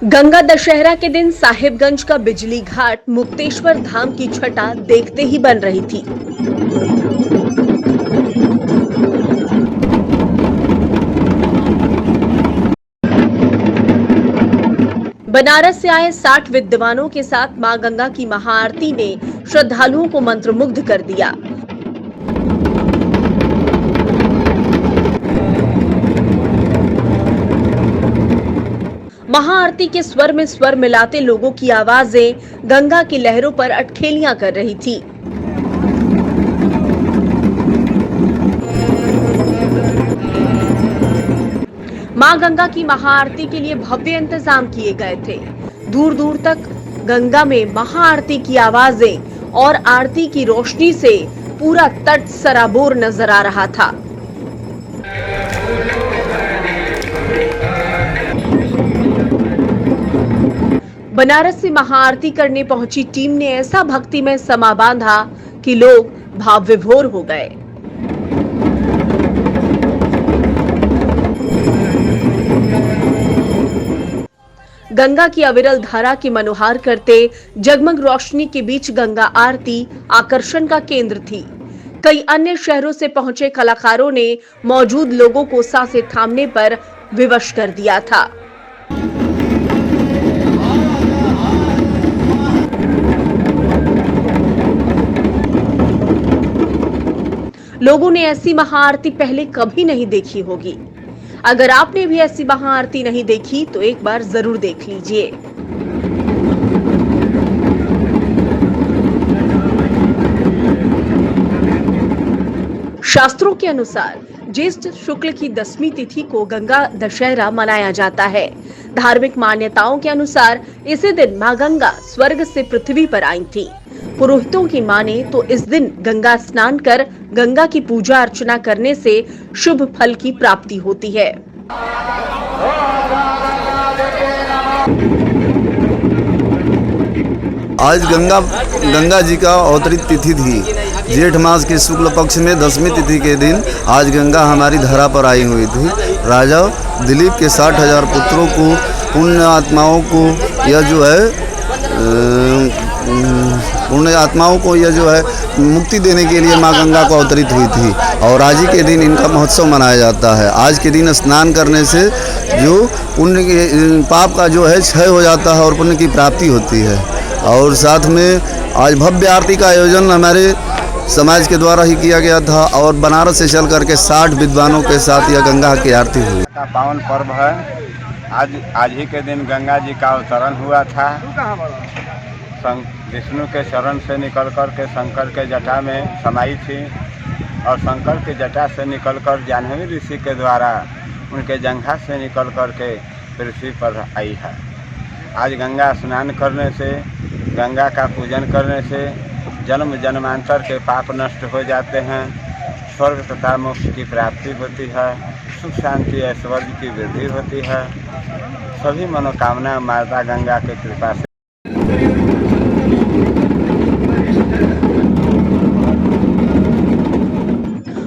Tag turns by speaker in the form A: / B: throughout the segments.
A: गंगा दशहरा के दिन साहिबगंज का बिजली घाट मुक्तेश्वर धाम की छटा देखते ही बन रही थी। बनारस से आए 60 विद्वानों के साथ मां गंगा की महाआरती ने श्रद्धालुओं को मंत्रमुग्ध कर दिया। महाआरती के स्वर में स्वर मिलाते लोगों की आवाजें गंगा की लहरों पर अटखेलियां कर रही थी। मां गंगा की महाआरती के लिए भव्य इंतजाम किए गए थे। दूर दूर तक गंगा में महाआरती की आवाजें और आरती की रोशनी से पूरा तट सराबोर नजर आ रहा था। बनारस से महाआरती करने पहुंची टीम ने ऐसा भक्तिमय समा बांधा कि लोग भाव विभोर हो गए। गंगा की अविरल धारा की मनोहार करते जगमग रोशनी के बीच गंगा आरती आकर्षण का केंद्र थी। कई अन्य शहरों से पहुंचे कलाकारों ने मौजूद लोगों को सांसें थामने पर विवश कर दिया था। लोगों ने ऐसी महाआरती पहले कभी नहीं देखी होगी। अगर आपने भी ऐसी महाआरती नहीं देखी तो एक बार जरूर देख लीजिए। शास्त्रों के अनुसार ज्येष्ठ शुक्ल की 10वीं तिथि को गंगा दशहरा मनाया जाता है। धार्मिक मान्यताओं के अनुसार इसी दिन मां गंगा स्वर्ग से पृथ्वी पर आई थी। पुरोहितों की माने तो इस दिन गंगा स्नान कर गंगा की पूजा अर्चना करने से शुभ फल की प्राप्ति होती है।
B: आज गंगा जी का अवतरित तिथि थी। जेठ मास के शुक्ल पक्ष में 10वीं तिथि के दिन आज गंगा हमारी धरा पर आई हुई थी। राजा दिलीप के 60,000 पुत्रों को, पुण्य आत्माओं को यह जो है मुक्ति देने के लिए मां गंगा को अवतरित हुई थी और आज ही के दिन इनका महोत्सव मनाया जाता है। आज के दिन स्नान करने से जो पुण्य के पाप का जो है क्षय हो जाता है और पुण्य की प्राप्ति होती है। और साथ में आज भव्य आरती का आयोजन हमारे समाज के द्वारा ही किया गया था और बनारस से चल करके 60 विद्वानों के साथ यह गंगा की आरती हुई।
C: पावन पर्व है। आज ही के दिन गंगा जी का अवतरण हुआ था। विष्णु के शरण से निकल कर के शंकर के जटा में समाई थी और शंकर के जटा से निकलकर जाह्नवी ऋषि के द्वारा उनके जंघा से निकल कर के पृथ्वी पर आई है। आज गंगा स्नान करने से, गंगा का पूजन करने से जन्म जन्मांतर के पाप नष्ट हो जाते हैं, स्वर्ग तथा मोक्ष की प्राप्ति होती है, सुख शांति ऐश्वर्य की वृद्धि होती है। सभी मनोकामना माता गंगा की कृपा से।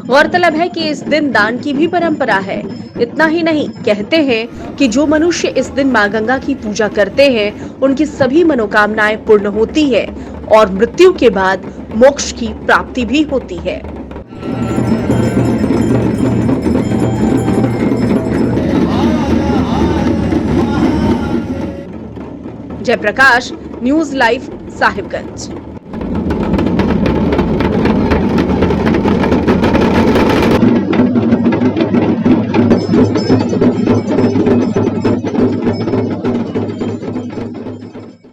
A: गौरतलब है कि इस दिन दान की भी परंपरा है। इतना ही नहीं, कहते हैं कि जो मनुष्य इस दिन मां गंगा की पूजा करते हैं उनकी सभी मनोकामनाएं पूर्ण होती है और मृत्यु के बाद मोक्ष की प्राप्ति भी होती है। Jayprakash, news live, Sahibganj.